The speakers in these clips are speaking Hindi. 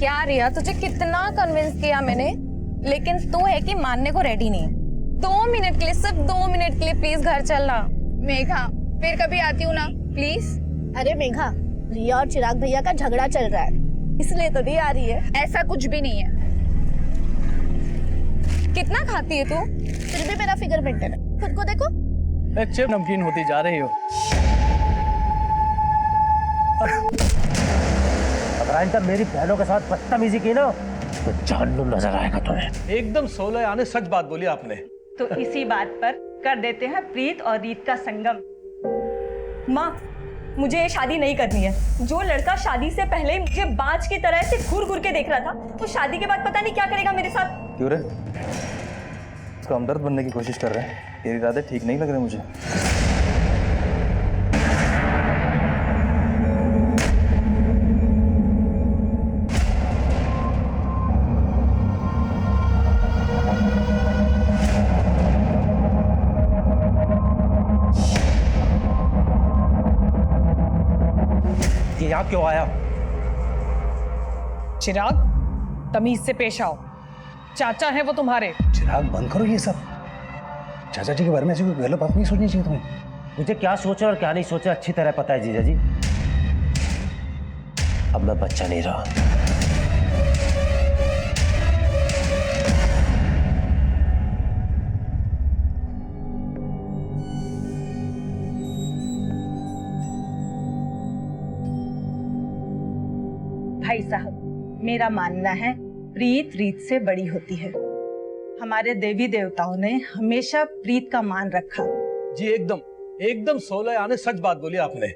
क्या रिया, तुझे कितना कन्विंस किया मैंने, लेकिन तू है कि मानने को रेडी नहीं है। 2 मिनट के लिए, सिर्फ 2 मिनट के लिए प्लीज घर चलना। मेघा फिर कभी आती हूँ ना प्लीज। अरे मेघा, रिया और चिराग भैया का झगड़ा चल रहा है, इसलिए तो नहीं आ रही है। ऐसा कुछ भी नहीं है। कितना खाती है तू? फिर भी मेरा फिगर मेंटेन है, खुद को देखो। चिप नमकीन होती जा रही हो। अगर तक मेरी बहनों के साथ बदतमीजी की ना तो जहन्नुम नजर आएगा तुम्हें। एकदम 16 आने सच बात बोली आपने। तो इसी बात पर कर देते हैं प्रीत और रीत का संगम। माँ, मुझे ये शादी नहीं करनी है। जो लड़का शादी से पहले मुझे बाज की तरह से घूर घूर के देख रहा था, वो शादी के बाद पता नहीं क्या करेगा मेरे साथ। क्यों रे? उसका हमदर्द बनने की कोशिश कर रहे हैं। तेरे इरादे ठीक नहीं लग रहे मुझे। ये यहाँ क्यों आया? चिराग, तमीज से पेश आओ। चाचा है वो तुम्हारे। चिराग बंद करो ये सब। चाचा जी के बारे में ऐसी कोई गलत बात नहीं सोचनी चाहिए तुम्हें। मुझे क्या सोचा और क्या नहीं सोचा अच्छी तरह पता है जीजा जी। अब मैं बच्चा नहीं रहा। भाई साहब, मेरा मानना है प्रीत रीत से बड़ी होती है। हमारे देवी देवताओं ने हमेशा प्रीत का मान रखा। जी एकदम एकदम 16 आने सच बात बोली आपने।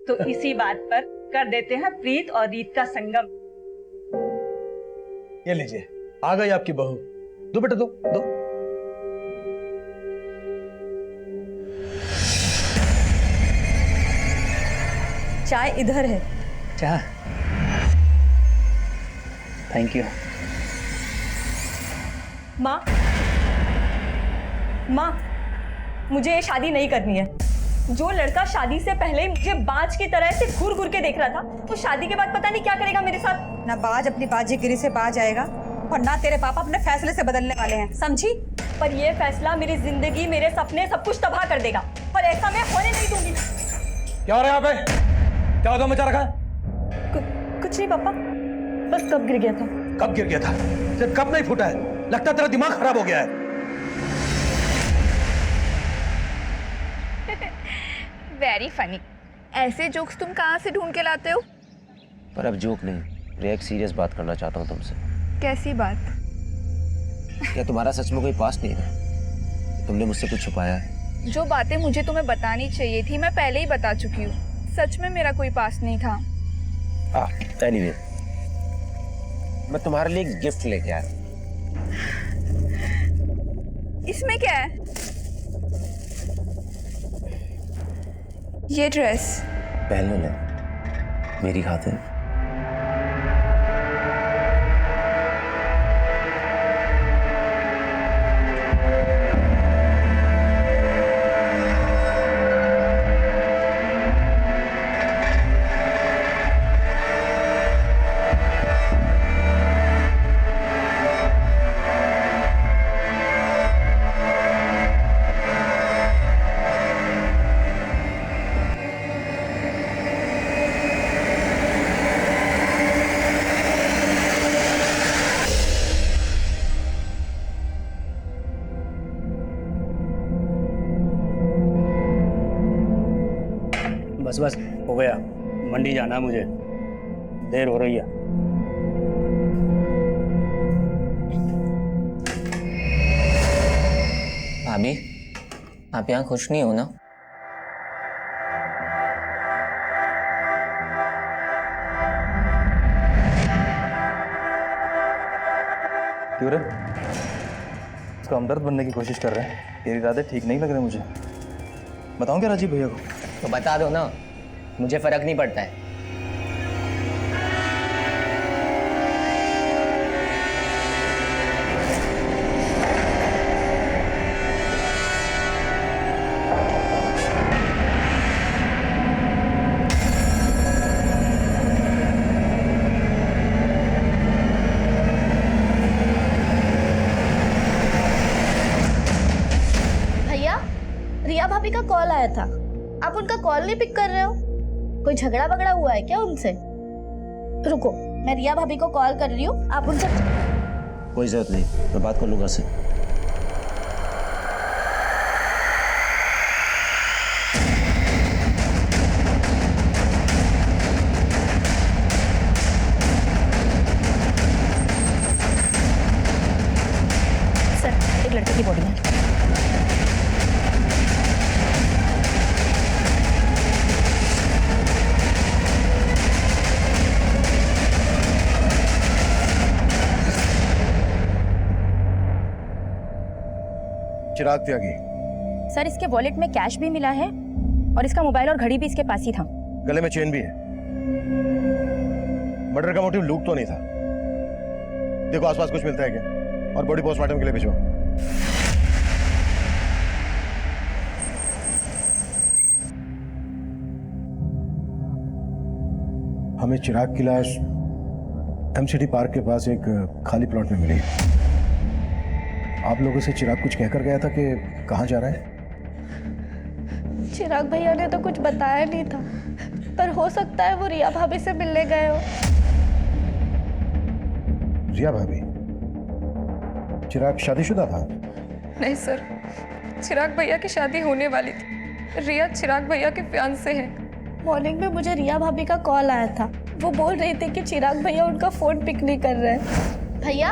तो इसी बात पर कर देते हैं प्रीत और रीत का संगम। ये लीजिए, आ गई आपकी बहू। दो बेटा, दो दो। चाय इधर है। क्या? Thank you. माँ, मुझे ये शादी नहीं करनी है। जो लड़का शादी से पहले मुझे बाज की तरह से घूर घूर के देख रहा था, वो शादी के बाद पता नहीं क्या करेगा मेरे साथ। ना बाज अपनी बाजीगिरी से बाज आएगा और ना तेरे पापा अपने फैसले से बदलने वाले हैं, समझी? पर ये फैसला मेरी जिंदगी, मेरे सपने, सब कुछ तबाह कर देगा, और ऐसा मैं होने नहीं दूंगी। क्या हो रहा है यहाँ पे? क्या होगा मचा रखा है? कुछ नहीं पापा, बस कब गिर गया था। कब गिर गया था? सिर्फ कब नहीं फूटा है? लगता है तेरा दिमाग खराब हो गया है। Very funny. ऐसे जोक्स तुम कहाँ से ढूंढ के लाते हो? पर अब जोक नहीं, रिया, एक सीरियस बात करना चाहता हूँ तुमसे। कैसी बात? क्या तुम्हारा सच में कोई पास्ट नहीं है? तुमने मुझसे कुछ छुपाया है? जो बातें मुझे तुम्हें बतानी चाहिए थी मैं पहले ही बता चुकी हूँ। सच में मेरा कोई पास नहीं था। एनीवे, मैं तुम्हारे लिए एक गिफ्ट लेके आया। इसमें क्या है? ये ड्रेस पहले ले, मेरी खातिर। बस हो गया। मंडी जाना है मुझे, देर हो रही है। भाभी, आप यहाँ खुश नहीं हो ना? क्यों रे? उसका हमदर्द बनने की कोशिश कर रहे हैं। तेरे इरादे ठीक नहीं लग रहे मुझे। बताऊं क्या राजीव भैया को? तो बता दो ना, मुझे फर्क नहीं पड़ता है। रिया भाभी का कॉल आया था, आप उनका कॉल नहीं पिक कर रहे हो? कोई झगड़ा वगड़ा हुआ है क्या उनसे? रुको, मैं रिया भाभी को कॉल कर रही हूँ, आप उनसे। कोई जरूरत नहीं, मैं बात कर लूंगा उससे। सर, एक लड़के की बॉडी है। चिराग त्यागी। सर, इसके वॉलेट में कैश भी मिला है और इसका मोबाइल और घड़ी भी इसके पास ही था। गले में चेन भी है। मर्डर का मोटिव लूट तो नहीं था। देखो आसपास कुछ मिलता है क्या, और बॉडी पोस्टमार्टम के लिए भिजवाओ। हमें चिराग की लाश एमसीडी पार्क के पास एक खाली प्लॉट में मिली है। आप लोगों से चिराग कुछ कहकर गया था कि कहाँ जा रहा है? चिराग भैया ने तो कुछ बताया नहीं था, पर हो सकता है वो रिया भाभी से मिलने गए हो। रिया भाभी? चिराग शादीशुदा था? नहीं सर, चिराग भैया की शादी होने वाली थी। रिया चिराग भैया के फियांसे हैं। मॉर्निंग में मुझे रिया भाभी का कॉल आया था, वो बोल रही थी कि चिराग भैया उनका फोन पिक नहीं कर रहे हैं। भैया,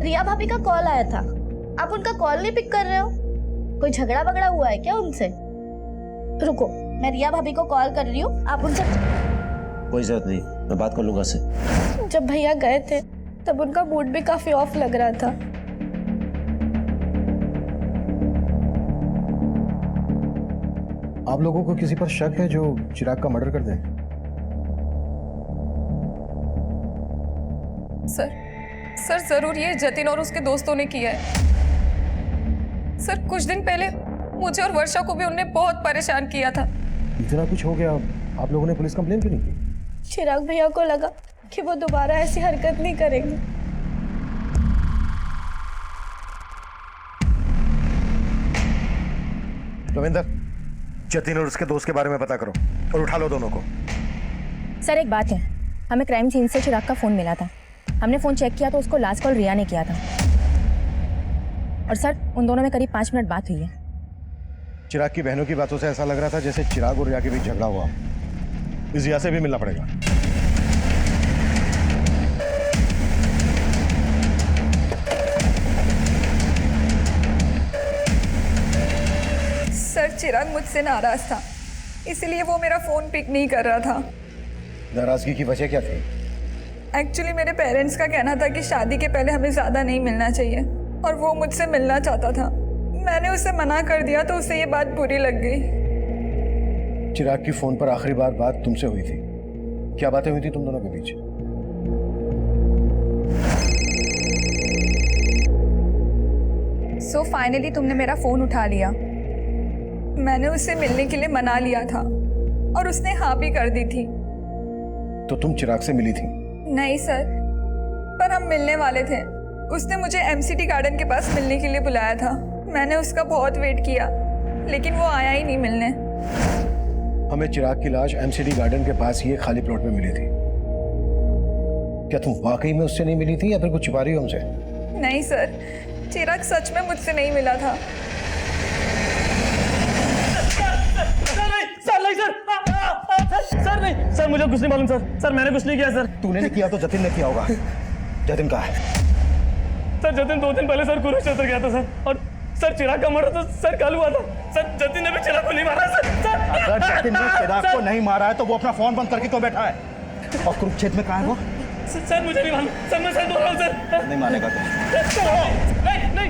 रिया भाभी का कॉल आया था, आप उनका कॉल नहीं पिक कर रहे हो? कोई झगड़ा वगड़ा हुआ है क्या उनसे? रुको, मैं रिया भाभी को कॉल कर रही हूँ, आप उनसे। कोई जरूरत नहीं, मैं बात कर लूंगा उससे। जब भैया गए थे तब उनका मूड भी काफी ऑफ लग रहा था। आप लोगों को किसी पर शक है जो चिराग का मर्डर कर दे? सर जरूर ये जतिन और उसके दोस्तों ने किया है। सर, कुछ दिन पहले मुझे और वर्षा को भी उनने बहुत परेशान किया था। इतना कुछ हो गया, आप लोगों ने पुलिस कंप्लेन क्यों नहीं की? चिराग भैया को लगा कि वो दोबारा ऐसी हरकत नहीं करेंगे। रविंदर, जतिन और उसके दोस्त के बारे में पता करो और उठा लो दोनों को। सर, एक बात है, हमें क्राइम सीन से चिराग का फोन मिला था। हमने फोन चेक किया तो उसको लास्ट कॉल रिया ने किया था। और सर, उन दोनों में करीब 5 मिनट बात हुई है। चिराग की बहनों की बातों से ऐसा लग रहा था जैसे चिराग और रिया के बीच झगड़ा हुआ। इस रिया से भी मिलना पड़ेगा। सर, चिराग मुझसे नाराज था, इसलिए वो मेरा फोन पिक नहीं कर रहा था। नाराजगी की वजह क्या थी? एक्चुअली मेरे पेरेंट्स का कहना था कि शादी के पहले हमें ज़्यादा नहीं मिलना चाहिए, और वो मुझसे मिलना चाहता था। मैंने उसे मना कर दिया तो उसे ये बात बुरी लग गई। चिराग की फोन पर आखिरी बार बात तुमसे हुई थी, क्या बातें हुई थी तुम दोनों के बीच? सो फाइनली तुमने मेरा फोन उठा लिया। मैंने उससे मिलने के लिए मना लिया था और उसने हाँ भी कर दी थी। तो तुम चिराग से मिली थी? नहीं सर, पर हम मिलने वाले थे। उसने मुझे एमसीडी गार्डन के पास मिलने के लिए बुलाया था। मैंने उसका बहुत वेट किया, लेकिन वो आया ही नहीं मिलने। हमें चिराग की लाश एमसीडी गार्डन के पास ही एक खाली प्लॉट में मिली थी। क्या तुम वाकई में उससे नहीं मिली थी या फिर कुछ छुपा रही हो हमसे? नहीं सर, चिराग सच में मुझसे नहीं मिला था। सर नहीं, सर मुझे कुछ नहीं मालूम सर। सर मैंने कुछ नहीं किया सर। तूने नहीं किया तो जतिन ने किया होगा। जतिन कहाँ है? सर जतिन 2 दिन पहले सर कुरुक्षेत्र गया था सर, और सर चिराग का मर्डर तो सर कल हुआ था। सर जतिन ने भी चिराग को नहीं मारा सर। अगर जतिन ने चिराग को नहीं मारा है तो वो अपना फोन बंद करके क्यों बैठा है? और कुरुक्षेत्र में कहाँ है वो? सर मुझे नहीं मालूम सर, मैं सर बोल रहा हूँ सर। नहीं मानेगा तो नहीं नहीं नहीं नहीं।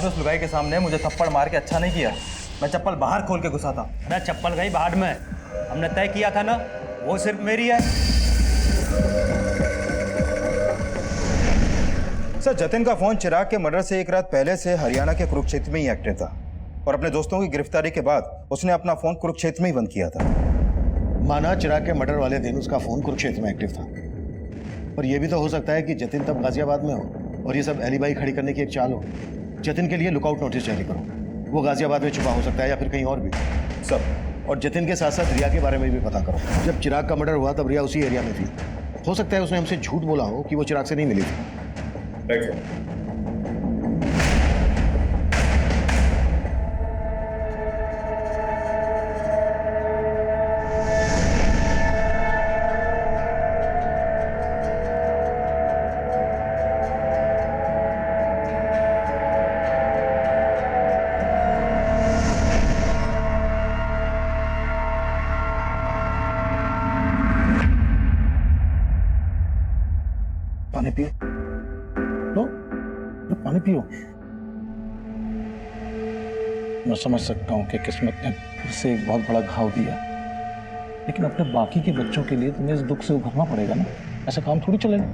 आपने उस लुगाई के सामने मुझे थप्पड़ मार के अच्छा नहीं किया। मैं चप्पल बाहर खोल के घुसा था। अरे चप्पल गई बाहर में, हमने तय किया था ना, वो सिर्फ मेरी है। सर, जतिन का फोन चिराग के मर्डर से एक रात पहले से हरियाणा के कुरुक्षेत्र में ही एक्टिव था और अपने दोस्तों की गिरफ्तारी के बाद उसने अपना फोन कुरुक्षेत्र में ही बंद किया था। माना चिराग के मर्डर वाले दिन उसका फोन कुरुक्षेत्र में एक्टिव था, पर यह भी तो हो सकता है कि जतिन तब गाजियाबाद में हो और ये सब एलिबाई खड़ी करने की एक चाल हो। जतिन के लिए लुकआउट नोटिस जारी करो, वो गाजियाबाद में छुपा हो सकता है या फिर कहीं और भी। सब और जतिन के साथ साथ रिया के बारे में भी पता करो। जब चिराग का मर्डर हुआ तब रिया उसी एरिया में थी। हो सकता है उसने हमसे झूठ बोला हो कि वो चिराग से नहीं मिली थी। पानी पियो, लो पानी पियो। मैं समझ सकता हूँ कि किस्मत ने उससे एक बहुत बड़ा घाव दिया, लेकिन अपने बाकी के बच्चों के लिए तुम्हें इस दुख से उभरना पड़ेगा ना। ऐसा काम थोड़ी चलेगा।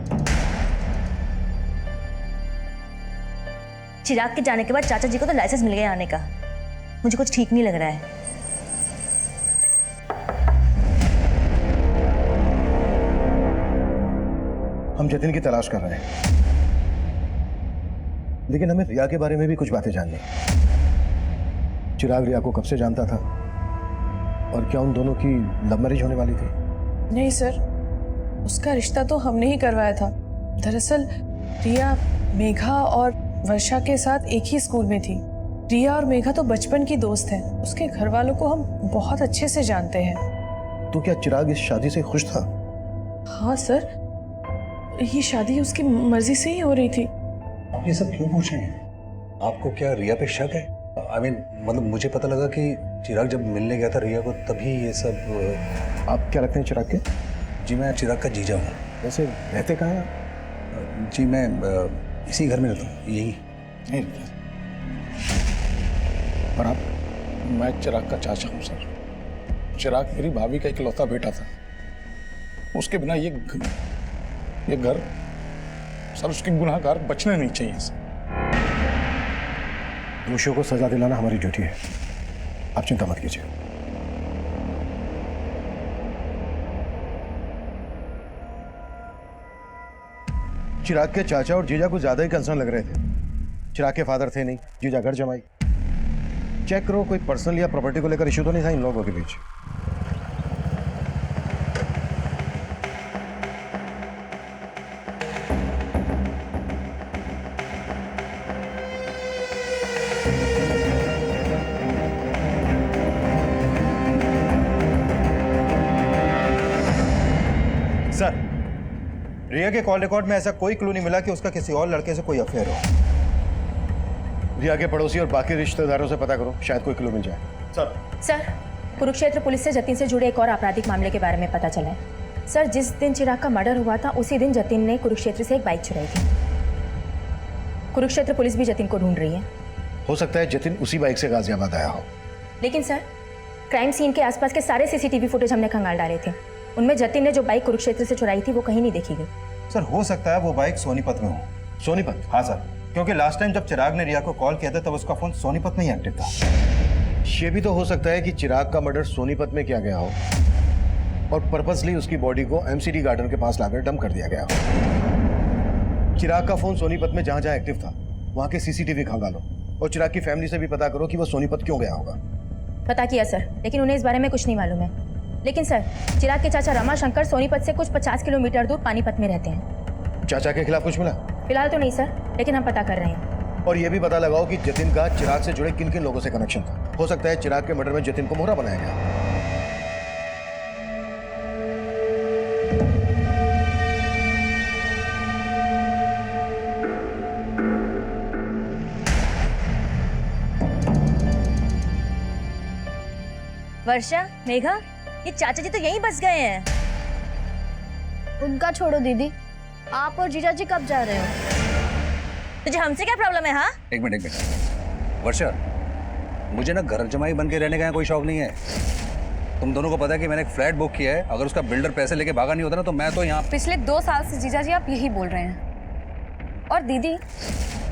चिराग के जाने के बाद चाचा जी को तो लाइसेंस मिल गया आने का। मुझे कुछ ठीक नहीं लग रहा है। हम जतिन की तलाश कर रहे हैं, लेकिन हमें रिया के बारे में भी कुछ बातें जाननी है। चिराग रिया को कब से जानता था और क्या उन दोनों की लव मैरिज होने वाली थी? नहीं सर, उसका रिश्ता तो हमने ही करवाया था। दरअसल रिया मेघा और वर्षा के साथ एक ही स्कूल में थी। रिया और मेघा तो बचपन की दोस्त हैं। उसके घर वालों को हम बहुत अच्छे से जानते हैं। तो क्या चिराग इस शादी से खुश था? हाँ सर, ये शादी उसकी मर्जी से ही हो रही थी। आप ये सब क्यों पूछ रहे हैं? आपको क्या रिया पे शक है? मतलब मुझे पता लगा कि चिराग जब मिलने गया था रिया को तभी ये सब। आप क्या रखते हैं चिराग के? जी मैं चिराग का जीजा हूँ। वैसे रहते कहाँ हैं? जी मैं इसी घर में रहता हूँ, यही। नहीं, और आप? मैं चिराग का चाचा हूँ सर। चिराग मेरी भाभी का इकलौता बेटा था। उसके बिना ये घर सर, उसके गुनाहगार बचने नहीं चाहिए सर। दोषियों को सजा दिलाना हमारी ड्यूटी है, आप चिंता मत कीजिए। चिराग के चाचा और जीजा को ज्यादा ही कंसर्न लग रहे थे। चिराग के फादर थे नहीं, जीजा घर जमाई। चेक करो कोई पर्सनल या प्रॉपर्टी को लेकर इश्यू तो नहीं था इन लोगों के बीच। सर, रिया के कॉल रिकॉर्ड में ऐसा कोई क्लू नहीं मिला कि उसका किसी और लड़के से कोई अफेयर हो। रिया के पड़ोसी और बाकी रिश्तेदारों से पता करो, शायद कोई क्लू मिल जाए। सर, कुरुक्षेत्र पुलिस से जतिन से जुड़े एक और आपराधिक मामले के बारे में पता चला है। सर, जिस दिन चिराग का मर्डर हुआ था उसी दिन जतिन ने कुरुक्षेत्र से एक बाइक चुराई थी। कुरुक्षेत्र पुलिस भी जतिन को ढूंढ रही है। हो सकता है जतिन उसी बाइक से गाजियाबाद आया हो। लेकिन सर, क्राइम सीन के आसपास के सारे सीसीटीवी फुटेज हमने खंगाल डाले थे। उनमें जतिन ने जो बाइक कुरुक्षेत्र से चुराई थी वो कहीं नहीं देखी गई। सर, हो सकता है वो बाइक सोनीपत में हो। सोनीपत? हाँ सर, क्योंकि लास्ट टाइम जब चिराग ने रिया को कॉल किया था तब उसका फोन सोनीपत में ही एक्टिव था। ये भी तो हो सकता है कि चिराग का मर्डर सोनीपत में किया गया हो और पर्पसली उसकी बॉडी को एमसीडी गार्डन के पास लाकर डंप कर दिया गया हो। चिराग का फोन सोनीपत में जहां जहां एक्टिव था वहां के सीसीटीवी खंगालो और चिराग की फैमिली से भी पता करो कि वो सोनीपत क्यों गया होगा। पता किया सर, लेकिन उन्हें इस बारे में कुछ नहीं मालूम है। लेकिन सर, चिराग के चाचा रमाशंकर सोनीपत से कुछ 50 किलोमीटर दूर पानीपत में रहते हैं। चाचा के खिलाफ कुछ मिला? फिलहाल तो नहीं सर, लेकिन हम पता कर रहे हैं। और ये भी पता लगाओ कि जतिन का चिराग से जुड़े किन किन लोगों से कनेक्शन था। हो सकता है चिराग के मर्डर में जतिन को मोहरा बनाया गया। वर्षा, मेघा, ये चाचा जी तो यहीं बस गए हैं। उनका छोड़ो दीदी, आप और जीजा जी कब जा रहे हो? तुझे हमसे क्या प्रॉब्लम है? हाँ, एक मिनट वर्षा, मुझे ना घर जमाई बन के रहने का कोई शौक नहीं है। तुम दोनों को पता है कि मैंने एक फ्लैट बुक किया है। अगर उसका बिल्डर पैसे लेके भागा नहीं होता ना तो मैं तो यहाँ। पिछले 2 साल से जीजा जी आप यही बोल रहे हैं। और दीदी,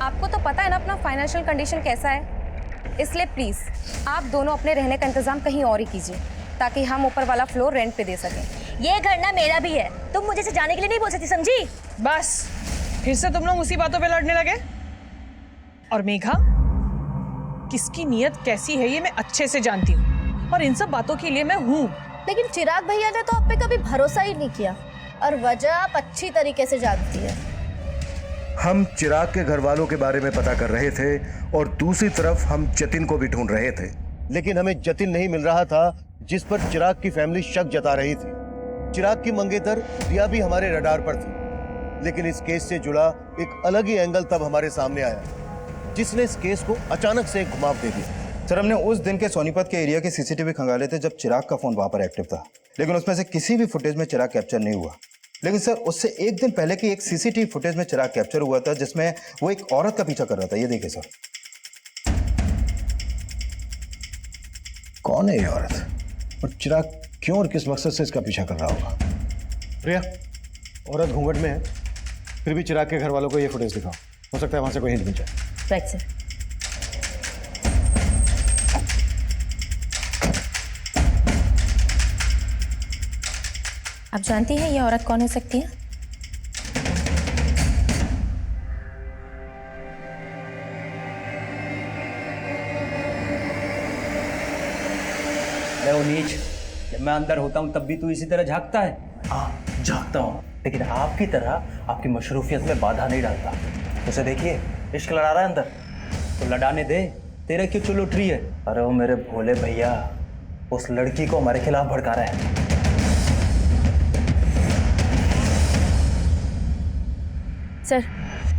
आपको तो पता है ना अपना फाइनेंशियल कंडीशन कैसा है, इसलिए प्लीज आप दोनों अपने रहने का इंतजाम कहीं और ही कीजिए ताकि हम ऊपर वाला फ्लोर रेंट पे दे सकें। ये घर ना मेरा भी है, तुम मुझे से जाने के लिए नहीं बोल सकती, समझी? बस फिर से तुम लोग उसी बातों पे लड़ने लगे। और मेघा, किसकी नीयत कैसी है ये मैं अच्छे से जानती हूँ, और इन सब बातों के लिए मैं हूँ। लेकिन चिराग भैया ने तो आप पे कभी भरोसा ही नहीं किया, और वजह आप अच्छी तरीके से जानती है। हम चिराग के घर वालों के बारे में पता कर रहे थे और दूसरी तरफ हम जतिन को भी ढूंढ रहे थे, लेकिन हमें जतिन नहीं मिल रहा था जिस पर चिराग की फैमिली शक जता रही थी। चिराग की मंगेतर रिया भी हमारे रडार पर थी, लेकिन इस केस से जुड़ा एक अलग ही एंगल तब हमारे सामने आया जिसने इस केस को अचानक से एक घुमाव दे दिया। सर, हमने उस दिन के सोनीपत के एरिया के सीसीटीवी खंगाले थे जब चिराग का फोन वहां पर एक्टिव था, लेकिन उसमें से किसी भी फुटेज में चिराग कैप्चर नहीं हुआ। लेकिन सर, उससे एक दिन पहले की एक सीसीटीवी फुटेज में चिराग कैप्चर हुआ था जिसमें वो एक औरत का पीछा कर रहा था। ये देखिए सर। कौन है ये औरत और चिराग क्यों और किस मकसद से इसका पीछा कर रहा होगा? प्रिया, औरत घूंघट में है, फिर भी चिराग के घर वालों को ये फुटेज दिखाओ, हो सकता है वहां से कोई हिंट मिल जाए। Right sir. आप जानती हैं ये औरत कौन हो सकती है? अरे वो नीच, जब मैं अंदर होता हूँ तब भी तू इसी तरह झांकता है? हाँ, झाँकता हूँ, लेकिन आपकी तरह आपकी मशरूफियत में बाधा नहीं डालता। उसे देखिए, इश्क लड़ा रहा है अंदर। तो लड़ाने दे, तेरे क्यों चुल उठ रही है? अरे वो मेरे भोले भैया उस लड़की को हमारे खिलाफ भड़का रहे हैं। सर,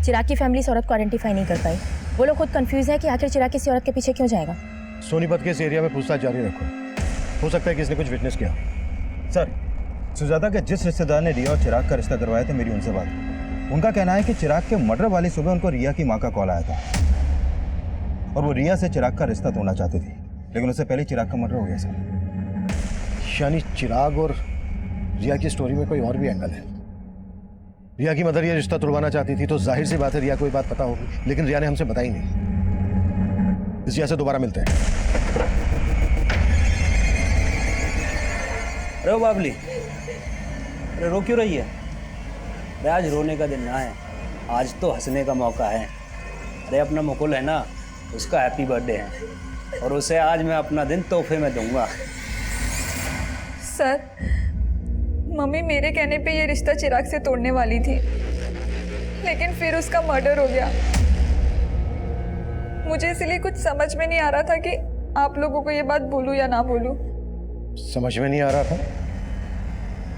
चिराग की फैमिली इस औरत को आइडेंटिफाई नहीं कर पाई। वो लोग खुद कंफ्यूज है कि आखिर चिराग किसी औरत के पीछे क्यों जाएगा। सोनीपत के इस एरिया में पूछताछ जारी रखो, हो सकता है कि इसने कुछ विटनेस किया। सर, सुजाता के जिस रिश्तेदार ने रिया और चिराग का रिश्ता करवाया था, मेरी उनसे बात हुई। उनका कहना है कि चिराग के मर्डर वाली सुबह उनको रिया की माँ का कॉल आया था और वो रिया से चिराग का रिश्ता तोड़ना चाहती थी, लेकिन उससे पहले चिराग का मर्डर हो गया सर। यानी चिराग और रिया की स्टोरी में कोई और भी एंगल है। रिया की मदर ये रिश्ता तोड़वाना चाहती थी तो जाहिर सी बात है रिया को ये बात पता होगी, लेकिन रिया ने हमसे बताई नहीं। इस वजह से दोबारा मिलते हैं। अरे बाबली, अरे रो क्यों रही है? अरे आज रोने का दिन ना है, आज तो हंसने का मौका है। अरे अपना मुकुल है ना, उसका हैप्पी बर्थडे है और उसे आज मैं अपना दिन तोहफे में दूंगा। सर, मम्मी मेरे कहने पे ये रिश्ता चिराग से तोड़ने वाली थी, लेकिन फिर उसका मर्डर हो गया। मुझे इसलिए कुछ समझ में नहीं आ रहा था कि आप लोगों को ये बात बोलूं या ना बोलूं। समझ में नहीं आ रहा था?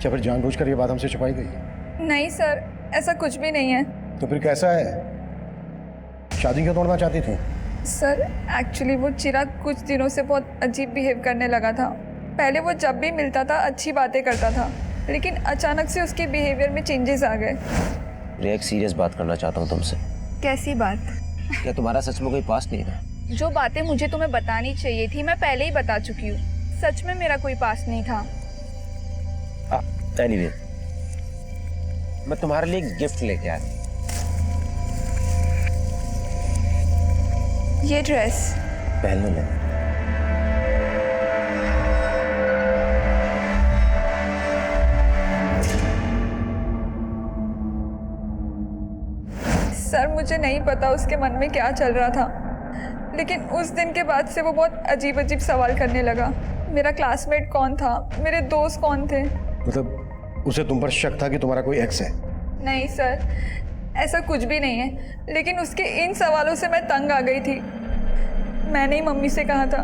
क्या फिर जानबूझकर ये बात हमसे छुपाई गई? नहीं सर, ऐसा कुछ भी नहीं है। तो फिर कैसा है? शादी क्यों तोड़ना चाहती थी? सर, एक्चुअली वो चिराग कुछ दिनों से बहुत अजीब बिहेव करने लगा था। पहले वो जब भी मिलता था अच्छी बातें करता था, लेकिन अचानक से उसके बिहेवियर में चेंजेस आ गए। रिया, एक सीरियस बात करना चाहता हूँ तुमसे। कैसी बात? क्या तुम्हारा सच में कोई पास्ट नहीं था? जो बातें मुझे तुम्हें बतानी चाहिए थी मैं पहले ही बता चुकी हूँ। सच में मेरा कोई पास्ट नहीं था। एनीवे, मैं तुम्हारे लिए एक गिफ्ट लेके आया। ये ड्रेस पहन लो। सर, मुझे नहीं पता उसके मन में क्या चल रहा था, लेकिन उस दिन के बाद से वो बहुत अजीब अजीब सवाल करने लगा। मेरा क्लासमेट कौन था, मेरे दोस्त कौन थे। मतलब उसे तुम पर शक था कि तुम्हारा कोई एक्स है? नहीं सर, ऐसा कुछ भी नहीं है, लेकिन उसके इन सवालों से मैं तंग आ गई थी। मैंने ही मम्मी से कहा था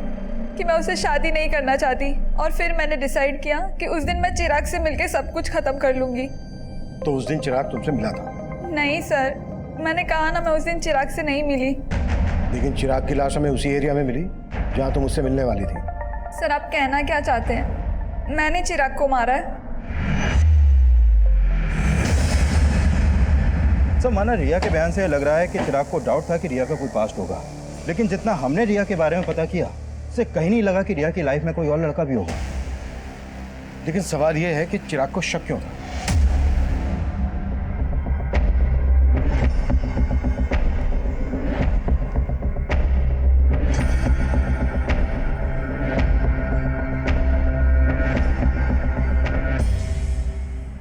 कि मैं उससे शादी नहीं करना चाहती, और फिर मैंने डिसाइड किया कि उस दिन मैं चिराग से मिलकर सब कुछ खत्म कर लूँगी। तो उस दिन चिराग तुमसे मिला था? नहीं सर, मैंने कहा ना, मैं उस दिन चिराग से नहीं मिली। लेकिन चिराग की लाश हमें उसी एरिया में मिली जहाँ तुम उससे मिलने वाली थी। सर, आप कहना क्या चाहते हैं? मैंने चिराग को मारा है? सर, माना रिया के बयान से लग रहा है कि चिराग को डाउट था कि रिया का कोई पास्ट होगा, लेकिन जितना हमने रिया के बारे में पता किया उससे कहीं नहीं लगा कि रिया की लाइफ में कोई और लड़का भी होगा। लेकिन सवाल यह है कि चिराग को शक क्यों था?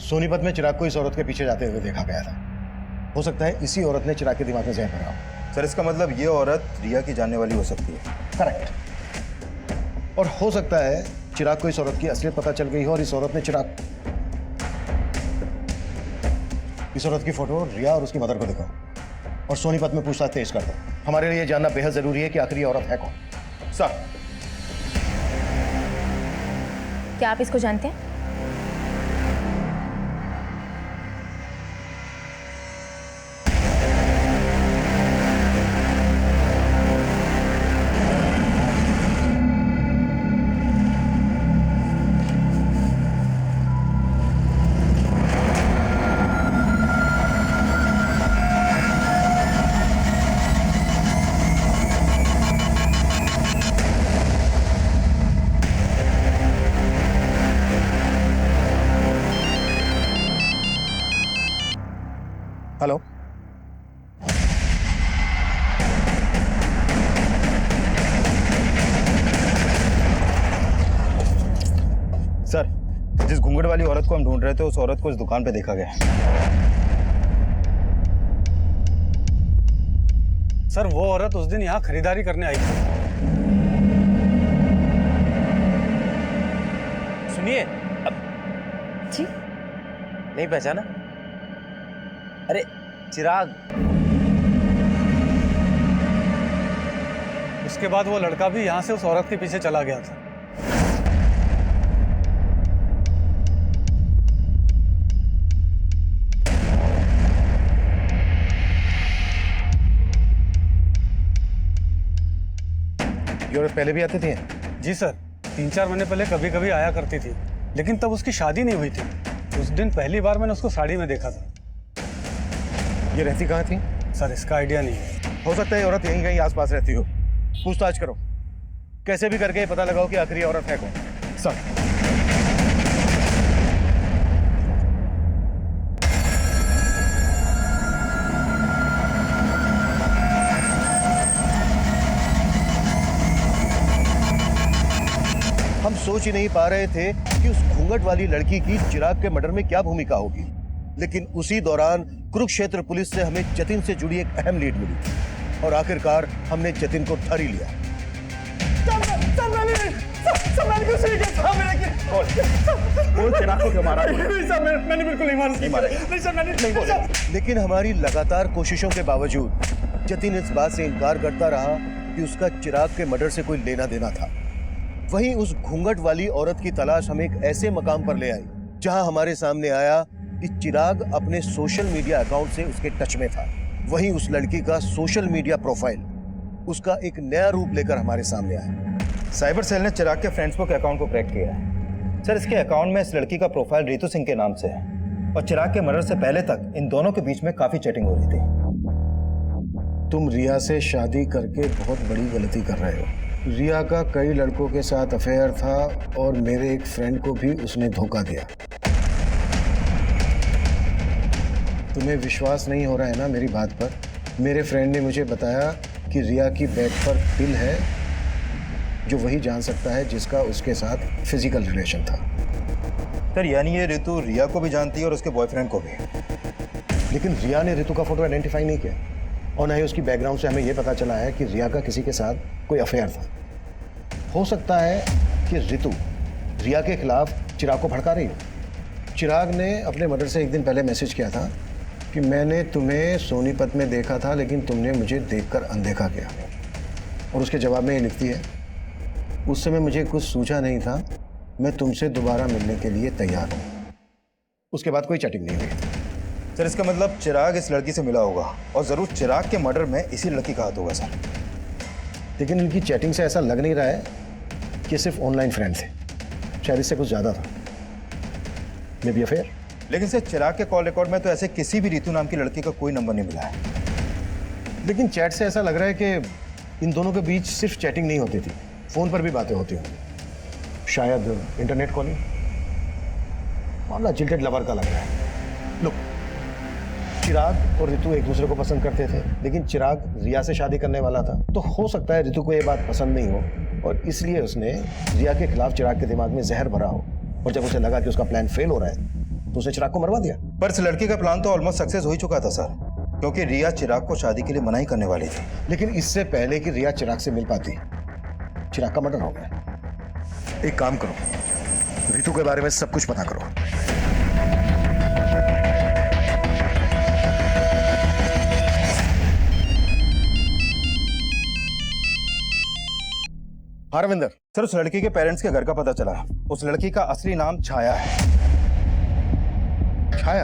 सोनीपत में चिराग को इस औरत के पीछे जाते हुए देखा गया था। हो सकता है इसी औरत ने चिराग के दिमाग में जहर भरा हो। सर इसका मतलब ये औरत रिया की जानने वाली हो सकती है। करेक्ट। और हो सकता है चिराग को इस औरत की असलियत पता चल गई हो और इस औरत ने इस औरत की फोटो रिया और उसकी मदर को दिखाओ और सोनीपत में पूछताछ तेज कर दो। हमारे लिए जानना बेहद जरूरी है कि आखिर ये औरत है कौन। सर क्या आप इसको जानते हैं? हेलो, सर जिस घूंघट वाली औरत को हम ढूंढ रहे थे उस औरत को इस दुकान पे देखा गया। सर वो औरत उस दिन यहाँ खरीदारी करने आई थी। सुनिए, अब जी नहीं पहचाना? अरे चिराग। उसके बाद वो लड़का भी यहाँ से उस औरत के पीछे चला गया था। ये औरत पहले भी आती थी? जी सर, 3-4 महीने पहले कभी कभी आया करती थी, लेकिन तब उसकी शादी नहीं हुई थी। उस दिन पहली बार मैंने उसको साड़ी में देखा था। ये रहती कहाँ थी? सर इसका आइडिया नहीं है। हो सकता है ये औरत यहीं कहीं आसपास रहती हो। पूछताछ करो, कैसे भी करके पता लगाओ कि आखिर ये औरत है कौन। सर हम सोच ही नहीं पा रहे थे कि उस घूंघट वाली लड़की की चिराग के मर्डर में क्या भूमिका होगी, लेकिन उसी दौरान कुरुक्षेत्र पुलिस से हमें जतिन से जुड़ी एक अहम लीड मिली और आखिरकार हमने जतिन को धर ही लिया। मैंने बिल्कुल नहीं मारा। लेकिन हमारी लगातार कोशिशों के बावजूद जतिन इस बात से इनकार करता रहा कि उसका चिराग के मर्डर से कोई लेना देना था। वहीं उस घूंघट वाली औरत की तलाश हमें एक ऐसे मकाम पर ले आई जहां हमारे सामने आया कि चिराग अपने सोशल मीडिया अकाउंट से उसके टच में था। वहीं उस लड़की का सोशल मीडिया प्रोफाइल उसका एक नया रूप लेकर हमारे सामने आया। साइबर सेल ने चिराग के फ्रेंड्सबुक अकाउंट को क्रैक किया है। सर इसके अकाउंट में इस लड़की का प्रोफाइल रितु सिंह के नाम से है और चिराग के मर्डर से पहले तक इन दोनों के बीच में काफी चैटिंग हो रही थी। तुम रिया से शादी करके बहुत बड़ी गलती कर रहे हो। रिया का कई लड़कों के साथ अफेयर था और मेरे एक फ्रेंड को भी उसने धोखा दिया। तुम्हें विश्वास नहीं हो रहा है ना मेरी बात पर? मेरे फ्रेंड ने मुझे बताया कि रिया की बेड पर पिल है जो वही जान सकता है जिसका उसके साथ फिजिकल रिलेशन था। सर यानी ये रितु रिया को भी जानती है और उसके बॉयफ्रेंड को भी। लेकिन रिया ने रितु का फोटो आइडेंटिफाई नहीं किया और ना ही उसकी बैकग्राउंड से हमें यह पता चला है कि रिया का किसी के साथ कोई अफेयर था। हो सकता है कि रितु रिया के खिलाफ चिराग को भड़का रही हो। चिराग ने अपने मर्डर से एक दिन पहले मैसेज किया था कि मैंने तुम्हें सोनीपत में देखा था लेकिन तुमने मुझे देखकर अनदेखा किया, और उसके जवाब में ये लिखती है, उस समय मुझे कुछ सूझा नहीं था, मैं तुमसे दोबारा मिलने के लिए तैयार हूँ। उसके बाद कोई चैटिंग नहीं हुई। सर इसका मतलब चिराग इस लड़की से मिला होगा और जरूर चिराग के मर्डर में इसी लड़की का हाथ होगा सर। लेकिन इनकी चैटिंग से ऐसा लग नहीं रहा है कि सिर्फ ऑनलाइन फ्रेंड थे, शायद इससे कुछ ज्यादा था। May be affair. लेकिन सर चिराग के कॉल रिकॉर्ड में तो ऐसे किसी भी रितु नाम की लड़की का कोई नंबर नहीं मिला है। लेकिन चैट से ऐसा लग रहा है कि इन दोनों के बीच सिर्फ चैटिंग नहीं होती थी, फोन पर भी बातें होती होंगी, शायद इंटरनेट कॉलिंग। मामला जिल्टेड लवर का लग रहा है। लुक, चिराग और ऋतु एक दूसरे को पसंद करते थे, लेकिन चिराग रिया से शादी करने वाला था, तो हो सकता है ऋतु को यह बात पसंद नहीं हो और इसलिए उसने रिया के खिलाफ चिराग के दिमाग में जहर भरा हो, और जब उसे लगा कि उसका प्लान फेल हो रहा है तो उसने चिराग को मरवा दिया। पर इस लड़की का प्लान तो ऑलमोस्ट सक्सेस हो ही चुका था सर, क्योंकि रिया चिराग को शादी के लिए मना ही करने वाली थी। लेकिन इससे पहले कि रिया चिराग से मिल पाती, चिराग का मर्डर हो गया। एक काम करो, ऋतु के बारे में सब कुछ पता करो। हाँ रविंदर। सर, उस लड़की के पेरेंट्स के घर का पता चला। उस लड़की का असली नाम छाया है। छाया?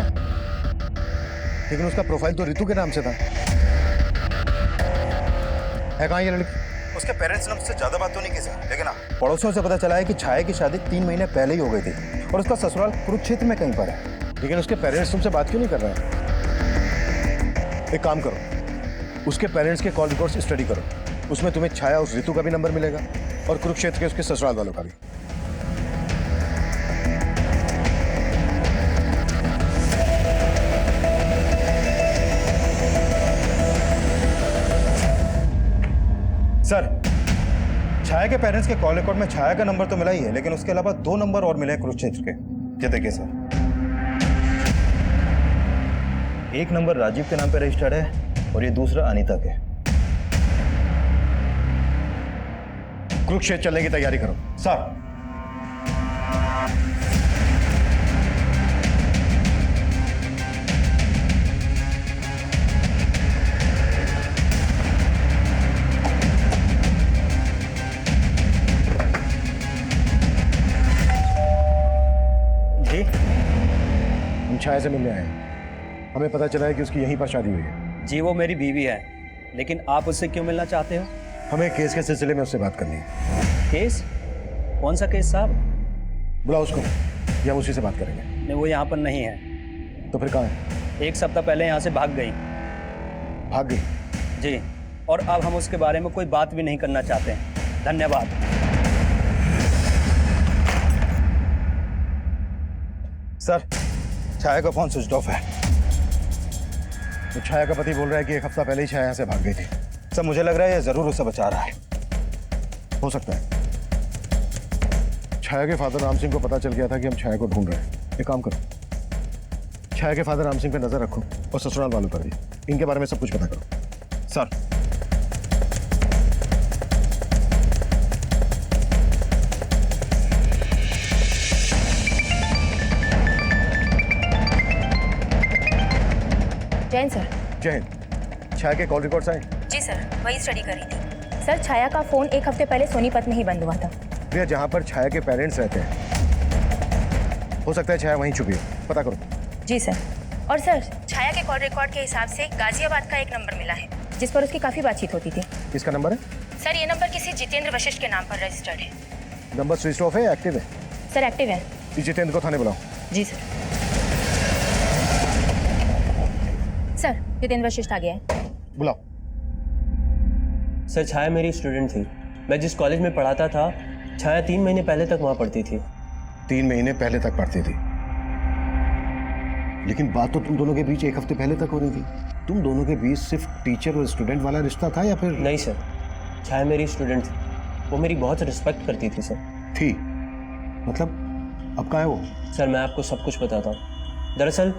लेकिन उसका प्रोफाइल तो ऋतु के नाम से था। है कहाँ ये लड़की? उसके पेरेंट्स ने उससे ज्यादा बात तो नहीं की सर, लेकिन पड़ोसियों से पता चला है कि छाया की शादी 3 महीने पहले ही हो गई थी और उसका ससुराल कुरुक्षेत्र में कहीं पर है। लेकिन उसके पेरेंट्स तुमसे बात क्यों नहीं कर रहे हैं? एक काम करो, उसके पेरेंट्स के कॉल रिकॉर्ड्स स्टडी करो, उसमें तुम्हें छाया उस ऋतु का भी नंबर मिलेगा और कुरुक्षेत्र के उसके ससुराल वालों का भी। सर, छाया के पेरेंट्स के कॉल रिकॉर्ड में छाया का नंबर तो मिला ही है, लेकिन उसके अलावा 2 नंबर और मिले हैं कुरुक्षेत्र के। ये देखिए सर, एक नंबर राजीव के नाम पे रजिस्टर्ड है और ये दूसरा अनीता के। कुरुक्षेत्र चलने की तैयारी करो। सर, जी, हम छाया से मिलने आए हैं। हमें पता चला है कि उसकी यहीं पर शादी हुई है। जी, वो मेरी बीवी है, लेकिन आप उससे क्यों मिलना चाहते हो? हमें केस के सिलसिले में उससे बात करनी है। केस? कौन सा केस साहब? बुलाओ उसको, या हम उसी से बात करेंगे। नहीं, वो यहाँ पर नहीं है। तो फिर कहाँ है? 1 सप्ताह पहले यहाँ से भाग गई। भाग गई? जी, और अब हम उसके बारे में कोई बात भी नहीं करना चाहते हैं। धन्यवाद। सर, छाया का फोन स्विच ऑफ है। तो छाया का पति बोल रहा है कि 1 हफ्ता पहले ही छाया यहाँ से भाग गई थी। सर, मुझे लग रहा है ये जरूर उसे बचा रहा है। हो सकता है छाया के फादर राम सिंह को पता चल गया था कि हम छाया को ढूंढ रहे हैं। एक काम करो, छाया के फादर राम सिंह पे नजर रखो और ससुराल वालों पर भी। इनके बारे में सब कुछ पता करो। Sir, Jain sir. जय हिंद। छाया के कॉल रिकॉर्ड्स आए? जी सर, वही स्टडी करी थी। सर, छाया का फोन 1 हफ्ते पहले सोनीपत में ही बंद हुआ था। भैया, जहाँ पर छाया के पेरेंट्स रहते हैं, हो सकता है छाया वहीं छुपी हो। पता करो। जी सर। और सर, छाया के कॉल रिकॉर्ड के हिसाब से गाजियाबाद का एक नंबर मिला है जिस पर उसकी काफ़ी बातचीत होती थी। किसका नंबर है? सर, ये नंबर किसी जितेंद्र वशिष्ठ के नाम पर रजिस्टर्ड है। नंबर स्विच ऑफ है या एक्टिव है? सर, एक्टिव है। जितेंद्र को थाने बुलाओ। जी सर। सर, जितेंद्र वशिष्ठ आ गया है। बुलाओ। सर, छाया मेरी स्टूडेंट थी। मैं जिस कॉलेज में पढ़ाता था, छाया 3 महीने पहले तक वहाँ पढ़ती थी। 3 महीने पहले तक पढ़ती थी? लेकिन बात तो तुम दोनों के बीच 1 हफ्ते पहले तक हो रही थी। तुम दोनों के बीच सिर्फ टीचर और स्टूडेंट वाला रिश्ता था या फिर? नहीं सर, छाया मेरी स्टूडेंट थी। वो मेरी बहुत रिस्पेक्ट करती थी सर। थी? मतलब अब कहाँ है वो? सर, मैं आपको सब कुछ बताता हूँ। दरअसल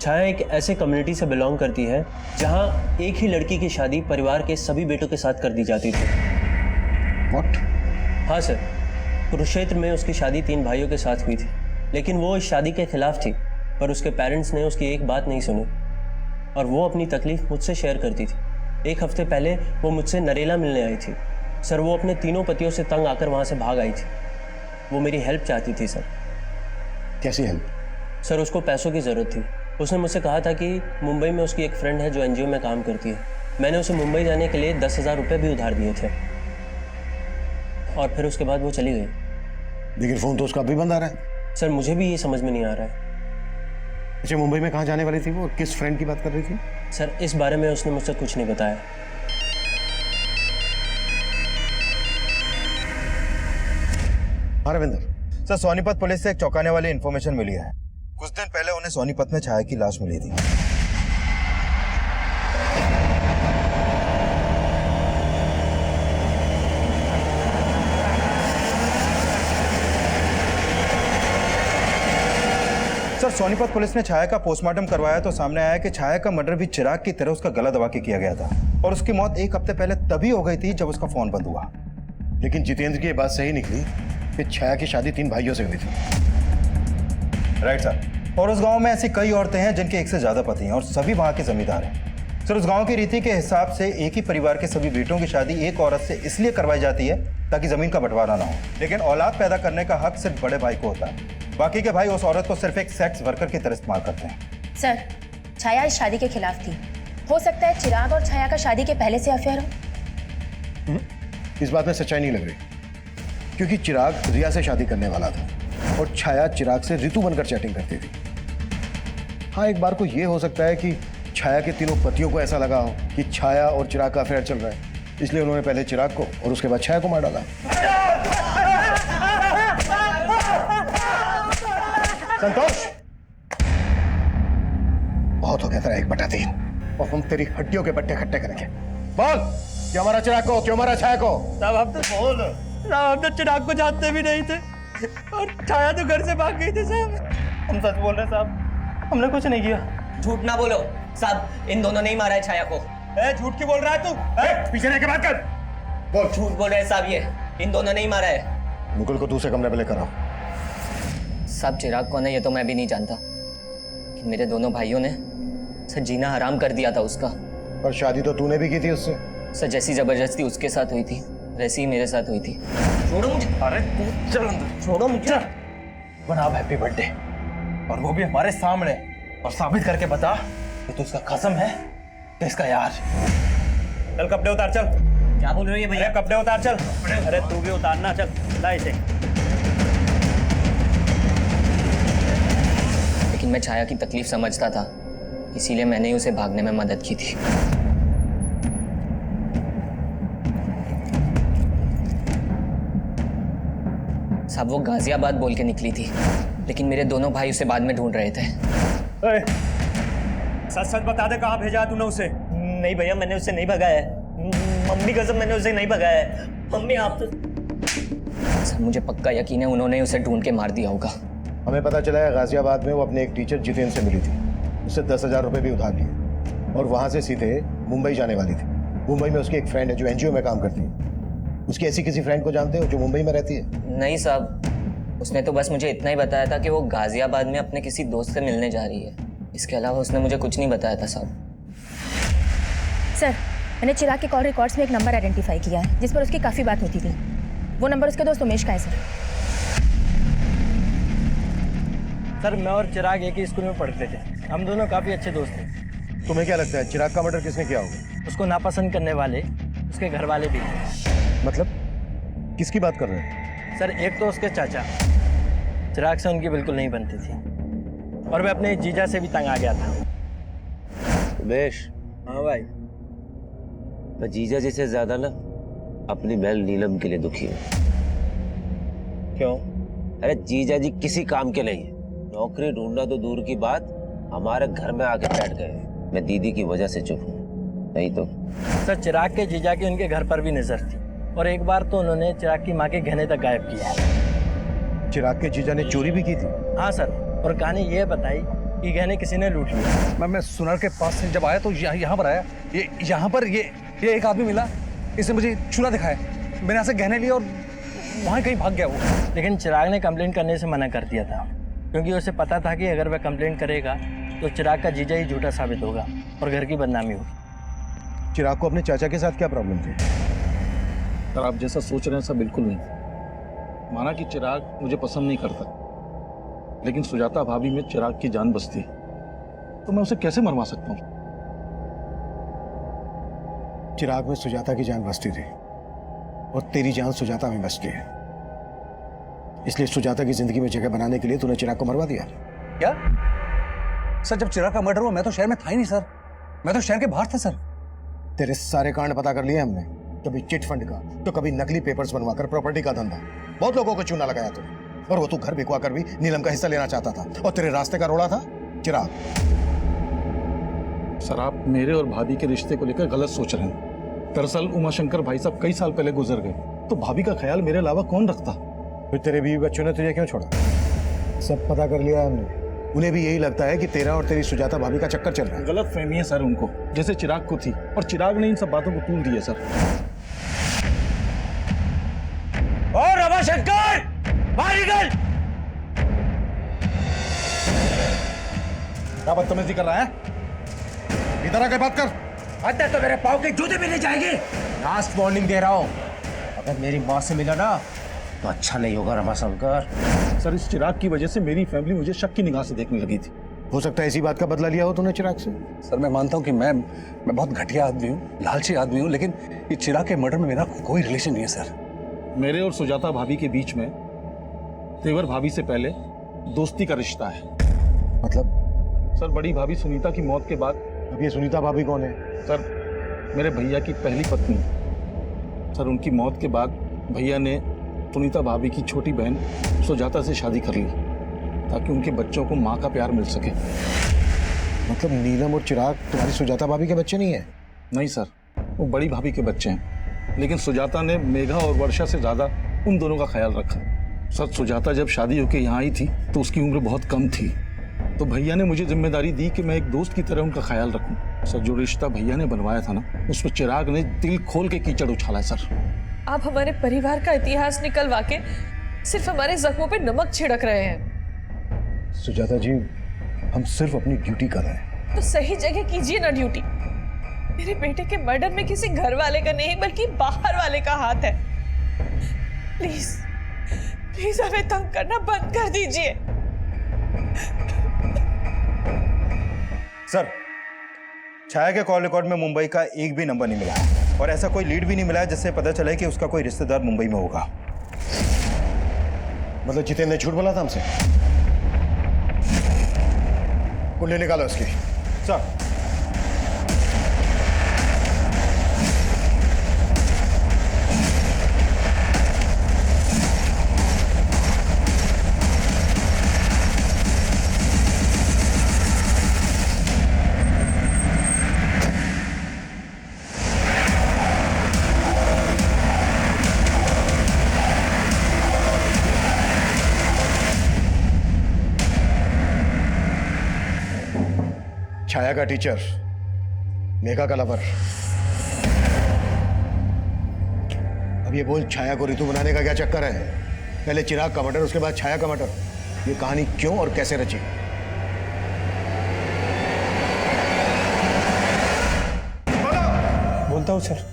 छाया एक ऐसे कम्युनिटी से बिलोंग करती है जहाँ एक ही लड़की की शादी परिवार के सभी बेटों के साथ कर दी जाती थी। What? हाँ सर, कुरुक्षेत्र में उसकी शादी 3 भाइयों के साथ हुई थी, लेकिन वो इस शादी के खिलाफ थी। पर उसके पेरेंट्स ने उसकी एक बात नहीं सुनी और वो अपनी तकलीफ मुझसे शेयर करती थी। 1 हफ्ते पहले वो मुझसे नरेला मिलने आई थी। सर, वो अपने 3 पतियों से तंग आकर वहाँ से भाग आई थी। वो मेरी हेल्प चाहती थी सर। कैसी हेल्प? सर, उसको पैसों की ज़रूरत थी। उसने मुझसे कहा था कि मुंबई में उसकी एक फ्रेंड है जो एनजीओ में काम करती है। मैंने उसे मुंबई जाने के लिए 10,000 रुपये भी उधार दिए थे और फिर उसके बाद वो चली गई। लेकिन फ़ोन तो उसका अभी बंद आ रहा है। सर, मुझे भी ये समझ में नहीं आ रहा है। अच्छा, मुंबई में कहाँ जाने वाली थी वो और किस फ्रेंड की बात कर रही थी? सर, इस बारे में उसने मुझसे कुछ नहीं बताया। हाँ रविंदर। सर, सोनीपत पुलिस से एक चौंकाने वाली इन्फॉर्मेशन मिली है। कुछ दिन पहले उन्हें सोनीपत में छाया की लाश मिली थी। सर, सोनीपत पुलिस ने छाया का पोस्टमार्टम करवाया तो सामने आया कि छाया का मर्डर भी चिराग की तरह उसका गला दबा के किया गया था और उसकी मौत 1 हफ्ते पहले तभी हो गई थी जब उसका फोन बंद हुआ। लेकिन जितेंद्र की ये बात सही निकली कि छाया की शादी 3 भाइयों से हुई थी। Right sir. और उस गांव में ऐसी कई औरतें हैं जिनके एक से ज्यादा पति हैं और सभी वहां के जमींदार हैं। सर, उस गांव की रीति के हिसाब से एक ही परिवार के सभी बेटों की शादी एक औरत से इसलिए करवाई जाती है ताकि जमीन का बंटवारा ना हो, लेकिन औलाद पैदा करने का हक सिर्फ बड़े भाई को होता है। बाकी के भाई उस औरत को सिर्फ एक सेक्स वर्कर की तरह इस्तेमाल करते हैं। सर, छाया इस शादी के खिलाफ थी। हो सकता है चिराग और छाया का शादी के पहले से अफेयर हो। इस बात में सच्चाई नहीं लग रही, क्योंकि चिराग रिया से शादी करने वाला था और छाया चिराग से ऋतु बनकर चैटिंग करती थी। हाँ, एक बार को यह हो सकता है कि छाया के तीनों पतियों को ऐसा लगा हो कि छाया और चिराग का अफेयर चल रहा है, इसलिए उन्होंने पहले चिराग को और उसके बाद छाया को मार डाला। संतोष, बहुत हो गया तेरा 1/3 और हम तेरी हड्डियों के बट्टे खट्टे करेंगे। बोल, क्यों मारा चिराग को, क्यों मारा छाया को? साहब हम तो बोल साहब, हम तो चिराग को जानते भी नहीं थे और छाया तो घर से भाग गई थी साहब। हम सच बोल रहे हैं साहब, हमने कुछ नहीं किया। झूठ ना बोलो साहब, इन दोनों ने ही मारा है छाया को। झूठ क्यों बोल रहा है तू? पीछे रह के बात कर। बोल। झूठ बोल रहे हैं साहब, ये इन दोनों ने ही मारा है। मुकुल को दूसरे कमरे में लेकर आओ। साहब, चिराग कौन है ये तो मैं भी नहीं जानता कि मेरे दोनों भाइयों ने सर जीना हराम कर दिया था उसका। पर शादी तो तूने भी की थी उससे। सर, जैसी जबरदस्ती उसके साथ हुई थी वैसी ही मेरे साथ हुई थी। छोड़ो मुझे। अरे तू चल अंदर, छोड़ो मुझे। बना हैप्पी बर्थडे, और वो भी हमारे सामने, और साबित करके बता कि तू उसका कसम है कि इसका यार। चल कपड़े उतार, चल। क्या बोल रहे हो ये भैया? कपड़े उतार, चल। अरे तू भी उतारना, चल ला इसे। लेकिन मैं छाया की तकलीफ समझता था, इसीलिए मैंने ही उसे भागने में मदद की थी। साहब, वो गाजियाबाद बोल के निकली थी, लेकिन मेरे दोनों भाई उसे बाद में ढूंढ रहे थे। सच सच बता दे, कहाँ भेजा तूने उसे? नहीं भैया, मैंने उसे नहीं भगाया है। मम्मी कसम, मैंने उसे नहीं भगाया है। मम्मी आप तो... सर, मुझे पक्का यकीन है उन्होंने उसे ढूंढ के मार दिया होगा। हमें पता चला है गाजियाबाद में वो अपने एक टीचर जितेंद्र से मिली थी, उससे 10,000 रुपये भी उधार लिए और वहाँ से सीधे मुंबई जाने वाली थी। मुंबई में उसकी एक फ्रेंड है जो एनजीओ में काम करती है। उसकी ऐसी किसी फ्रेंड को जानते हो जो मुंबई में रहती है? नहीं साहब, उसने तो बस मुझे इतना ही बताया था कि वो गाजियाबाद में अपने किसी दोस्त से मिलने जा रही है। इसके अलावा उसने मुझे कुछ नहीं बताया था साहब। सर, मैंने चिराग के कॉल रिकॉर्ड्स में एक नंबर आइडेंटिफाई किया है जिस पर उसकी काफ़ी बात होती थी। वो नंबर उसके दोस्त उमेश का है। सर, मैं और चिराग एक ही स्कूल में पढ़ते थे, हम दोनों काफ़ी अच्छे दोस्त थे। तुम्हें क्या लगता है चिराग का मर्डर किसने किया होगा? उसको नापसंद करने वाले उसके घर वाले भी थे। मतलब किसकी बात कर रहे हैं? सर, एक तो उसके चाचा, चिराग से उनकी बिल्कुल नहीं बनती थी, और मैं अपने जीजा से भी तंग आ गया था। उमेश। हाँ भाई। मैं जीजा जी से ज्यादा ना अपनी बहन नीलम के लिए दुखी हूँ। क्यों? अरे जीजा जी किसी काम के नहीं है। नौकरी ढूंढना तो दूर की बात, हमारे घर में आके बैठ गए। मैं दीदी की वजह से चुप हूँ, नहीं तो। सर, चिराग के जीजा की उनके घर पर भी नजर थी, और एक बार तो उन्होंने चिराग की माँ के गहने तक गायब किया। चिराग के जीजा ने चोरी भी की थी? हाँ सर, और कहानी ये बताई कि गहने किसी ने लूट लिया। मैं सुनार के पास से जब आया तो यहाँ पर आया, ये यहाँ पर ये एक आदमी मिला, इसने मुझे चूल्हा दिखाया, मैंने यहाँ से गहने लिए और वहाँ कहीं भाग गया वो। लेकिन चिराग ने कंप्लेंट करने से मना कर दिया था, क्योंकि उसे पता था कि अगर वह कंप्लेंट करेगा तो चिराग का जीजा ही झूठा साबित होगा और घर की बदनामी होगी। चिराग को अपने चाचा के साथ क्या प्रॉब्लम थी? सर, आप जैसा सोच रहे हैं ऐसा बिल्कुल नहीं। माना कि चिराग मुझे पसंद नहीं करता, लेकिन सुजाता भाभी में चिराग की जान बसती, तो मैं उसे कैसे मरवा सकता हूँ? चिराग में सुजाता की जान बसती थी और तेरी जान सुजाता में बसती है, इसलिए सुजाता की जिंदगी में जगह बनाने के लिए तूने चिराग को मरवा दिया। क्या सर? जब चिराग का मर्डर हुआ मैं तो शहर में था ही नहीं सर, मैं तो शहर के बाहर था सर। तेरे सारे कांड पता कर लिए हमने, कभी चिट फंड का, तो कभी नकली पेपर्स बनवाकर प्रॉपर्टी का धंधा। बहुत लोगों को चूना लगाया तूने, और वो तू घर बिकवा कर भी नीलम का हिस्सा लेना चाहता था। और तेरे रास्ते का रोड़ा था चिराग। सर, आप मेरे और भाभी के रिश्ते को लेकर गलत सोच रहे हैं। दरअसल उमाशंकर भाई साहब कई साल पहले गुजर गए, तो भाभी का ख्याल मेरे अलावा कौन रखता? फिर तेरे बीवी बच्चों ने तुझे क्यों छोड़ा? सब पता कर लिया हमने। उन्हें भी यही लगता है कि तेरा और तेरी सुजाता भाभी का चक्कर चल रहा है। गलत फहमी है सर उनको, जैसे चिराग को थी, और चिराग ने इन सब बातों को तूल दिया सर। और रमाशंकर, बाहर निकल! क्या बदतमीजी कर रहा है? इधर आके बात कर। अंदर तो मेरे पाँव के जूते भी नहीं जाएंगे। लास्ट वार्निंग दे रहा हूँ, अगर मेरी माँ से मिला ना तो अच्छा नहीं होगा रमाशंकर। सर, इस चिराग की वजह से मेरी फैमिली मुझे शक की निगाह से देखने लगी थी। हो सकता है इसी बात का बदला लिया हो तूने चिराग से। सर, मैं मानता हूँ कि मैं बहुत घटिया आदमी हूँ, लालची आदमी हूँ, लेकिन ये चिराग के मर्डर में मेरा कोई रिलेशन नहीं है सर। मेरे और सुजाता भाभी के बीच में तेवर भाभी से पहले दोस्ती का रिश्ता है। मतलब? सर, बड़ी भाभी सुनीता की मौत के बाद। अब ये सुनीता भाभी कौन है? सर, मेरे भैया की पहली पत्नी। सर, उनकी मौत के बाद भैया ने सुनीता भाभी की छोटी बहन सुजाता से शादी कर ली, ताकि उनके बच्चों को माँ का प्यार मिल सके। मतलब नीलम और चिराग तुम्हारी सुजाता भाभी के बच्चे नहीं है? नहीं सर, वो बड़ी भाभी के बच्चे हैं, लेकिन सुजाता ने मेघा और वर्षा से ज्यादा उन दोनों का ख्याल रखा। सर, सुजाता जब शादी होकर यहाँ आई थी तो उसकी उम्र बहुत कम थी, तो भैया ने मुझे जिम्मेदारी दी कि मैं एक दोस्त की तरह उनका ख्याल रखूं। सर, जो रिश्ता भैया ने बनवाया था ना, उसमें चिराग ने दिल खोल के कीचड़ उछाला है। सर, आप हमारे परिवार का इतिहास निकलवा के सिर्फ हमारे जख्मों पे नमक छिड़क रहे हैं। सुजाता जी, हम सिर्फ अपनी ड्यूटी कर रहे हैं। तो सही जगह कीजिए ना ड्यूटी। मेरे बेटे के मर्डर में किसी घर वाले का नहीं बल्कि बाहर वाले का हाथ है। प्लीज प्लीज हमें तंग करना बंद कर दीजिए। सर, छाया के कॉल रिकॉर्ड में मुंबई का एक भी नंबर नहीं मिला है, और ऐसा कोई लीड भी नहीं मिला है जिससे पता चले कि उसका कोई रिश्तेदार मुंबई में होगा। मतलब जितेंद्र ने झूठ बोला था हमसे? कुंडली निकालो उसकी। सर, छाया का टीचर, मेघा का लवर। अब ये बोल, छाया को ऋतु बनाने का क्या चक्कर है? पहले चिराग का मर्डर, उसके बाद छाया का मर्डर। ये कहानी क्यों और कैसे रची? बोलता हूँ सर।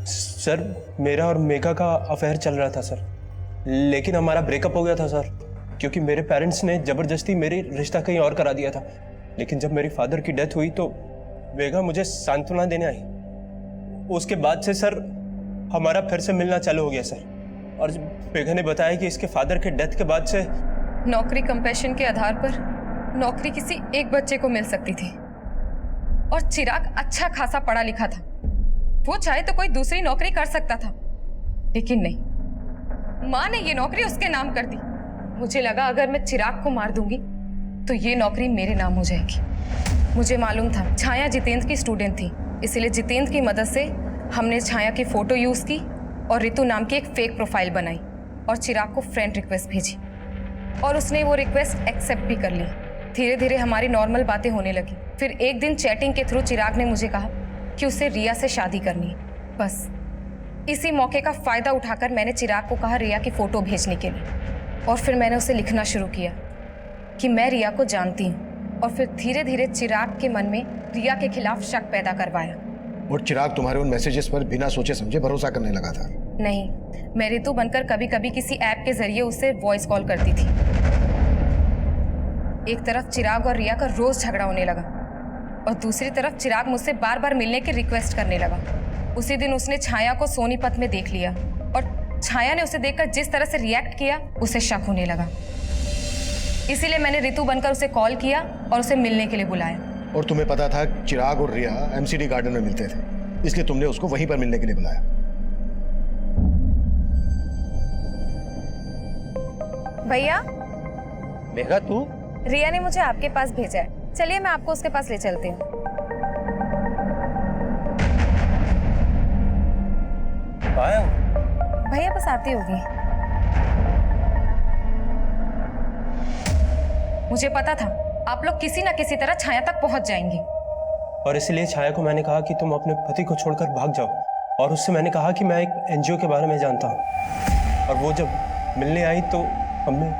सर, मेरा और मेघा का अफेयर चल रहा था सर, लेकिन हमारा ब्रेकअप हो गया था सर, क्योंकि मेरे पेरेंट्स ने जबरदस्ती मेरी रिश्ता कहीं और करा दिया था। लेकिन जब मेरी फादर की डेथ हुई तो मेघा मुझे सांत्वना देने आई। उसके बाद से सर हमारा फिर से मिलना चालू हो गया सर, और मेघा ने बताया कि इसके फादर के डेथ के बाद से नौकरी कंपैशन के आधार पर नौकरी किसी एक बच्चे को मिल सकती थी, और चिराग अच्छा खासा पढ़ा लिखा था, वो चाहे तो कोई दूसरी नौकरी कर सकता था, लेकिन नहीं, माँ ने ये नौकरी उसके नाम कर दी। मुझे लगा अगर मैं चिराग को मार दूंगी तो ये नौकरी मेरे नाम हो जाएगी। मुझे मालूम था छाया जितेंद्र की स्टूडेंट थी, इसलिए जितेंद्र की मदद से हमने छाया की फोटो यूज की और ऋतु नाम की एक फेक प्रोफाइल बनाई और चिराग को फ्रेंड रिक्वेस्ट भेजी, और उसने वो रिक्वेस्ट एक्सेप्ट भी कर ली। धीरे धीरे हमारी नॉर्मल बातें होने लगी। फिर एक दिन चैटिंग के थ्रू चिराग ने मुझे कहा कि उसे रिया से शादी करनी है। बस इसी मौके का फायदा उठाकर मैंने चिराग को कहा रिया की फोटो भेजने के लिए, और फिर मैंने उसे लिखना शुरू किया कि मैं रिया को जानती हूँ, और फिर धीरे धीरे चिराग के मन में रिया के खिलाफ शक पैदा करवाया। और चिराग तुम्हारे उन मैसेजेस पर बिना सोचे समझे भरोसा करने लगा था? नहीं, मैं ऋतु बनकर कभी कभी किसी ऐप के जरिए उसे वॉइस कॉल करती थी। एक तरफ चिराग और रिया का रोज झगड़ा होने लगा, और दूसरी तरफ चिराग मुझसे बार बार मिलने की रिक्वेस्ट करने लगा। उसी दिन उसने छाया को सोनीपत में देख लिया, और छाया ने उसे देखकर जिस तरह से रिएक्ट किया उसे शक होने लगा। इसीलिए मैंने ऋतु बनकर उसे कॉल किया और उसे मिलने के लिए बुलाया। और तुम्हें पता था चिराग और रिया एमसीडी गार्डन में मिलते थे? इसलिए तुमने उसको वहीं पर मिलने के लिए बुलाया। भैया, मेघा तू? रिया ने मुझे आपके पास भेजा है। चलिए मैं आपको उसके पास ले चलती हूँ। भैया बस आती होगी। मुझे पता था आप लोग किसी ना किसी तरह छाया तक पहुंच जाएंगे। और इसलिए छाया को मैंने कहा कि तुम अपने पति को छोड़कर भाग जाओ, और उससे मैंने कहा कि मैं एक एनजीओ के बारे में जानता हूँ। और वो जब मिलने आई तो हमने।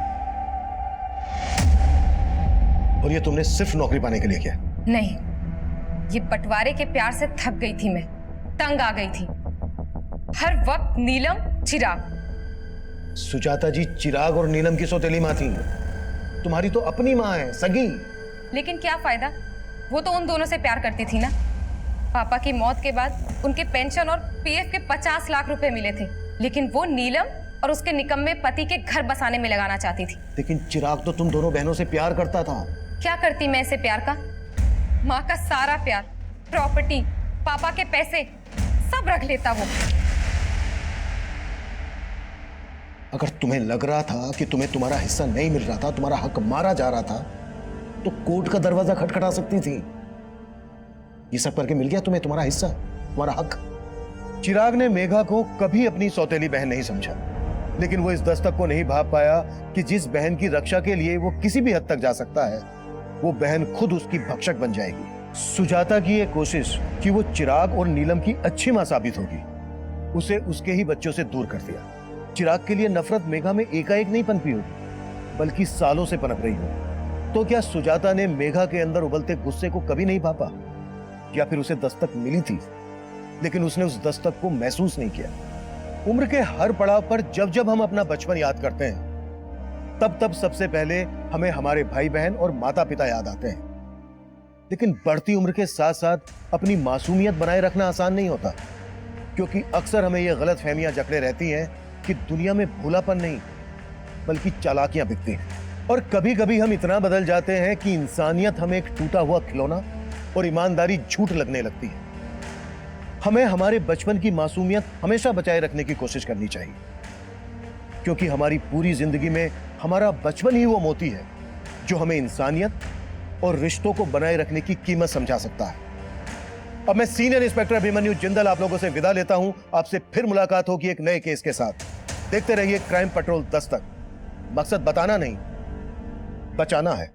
और ये तुमने सिर्फ नौकरी पाने के लिए किया? नहीं, ये बंटवारे के प्यार से थक गई थी मैं, तंग आ गई थी। हर वक्त नीलम, चिराग। सुजाता जी, चिराग और नीलम की सौतेली माँ थी। तुम्हारी तो अपनी माँ है, सगी। लेकिन क्या फायदा, वो तो उन दोनों से प्यार करती थी ना। पापा की मौत के बाद उनके पेंशन और पीएफ के 50 लाख रुपए मिले थे, लेकिन वो नीलम और उसके निकम्मे पति के घर बसाने में लगाना चाहती थी। लेकिन चिराग तो तुम दोनों बहनों से प्यार करता था। क्या करती मैं इसे प्यार का? माँ का सारा प्यार, प्रॉपर्टी, पापा के पैसे सब रख लेता वो। अगर तुम्हें लग रहा था कि तुम्हें तुम्हारा हिस्सा नहीं मिल रहा था, तुम्हारा हक मारा जा रहा था, तो कोर्ट का दरवाजा खटखटा सकती थी। ये सब करके मिल गया तुम्हें तुम्हारा हिस्सा, तुम्हारा हक। चिराग ने मेघा को कभी अपनी सौतेली बहन नहीं समझा, लेकिन वो इस दस्तक को नहीं भाप पाया कि जिस बहन की रक्षा के लिए वो किसी भी हद तक जा सकता है, वो बहन खुद उसकी भक्षक बन जाएगी। सुजाता की ये कोशिश कि वो चिराग और नीलम की अच्छी मां साबित होगी, उसे उसके ही बच्चों से दूर कर दिया। चिराग के लिए नफरत मेघा में एकाएक नहीं पनपी होगी, बल्कि सालों से पनप रही हो। तो क्या सुजाता ने मेघा के अंदर उबलते गुस्से को कभी नहीं भापा? या फिर उसे दस्तक मिली थी, लेकिन उसने उस दस्तक को महसूस नहीं किया? उम्र के हर पड़ाव पर जब जब हम अपना बचपन याद करते हैं, तब तब सबसे पहले हमें हमारे भाई बहन और माता पिता याद आते हैं। लेकिन बढ़ती उम्र के साथ साथ अपनी मासूमियत बनाए रखना आसान नहीं होता, क्योंकि अक्सर हमें यह गलत फहमियां जकड़े रहती हैं कि दुनिया में भोलापन नहीं बल्कि चालाकियां बिकती हैं। और कभी कभी हम इतना बदल जाते हैं कि इंसानियत हमें एक टूटा हुआ खिलौना और ईमानदारी झूठ लगने लगती है। हमें हमारे बचपन की मासूमियत हमेशा बचाए रखने की कोशिश करनी चाहिए, क्योंकि हमारी पूरी जिंदगी में हमारा बचपन ही वो मोती है जो हमें इंसानियत और रिश्तों को बनाए रखने की कीमत समझा सकता है। अब मैं सीनियर इंस्पेक्टर अभिमन्यु जिंदल आप लोगों से विदा लेता हूं। आपसे फिर मुलाकात होगी एक नए केस के साथ। देखते रहिए क्राइम पेट्रोल दस्तक। मकसद बताना नहीं, बचाना है।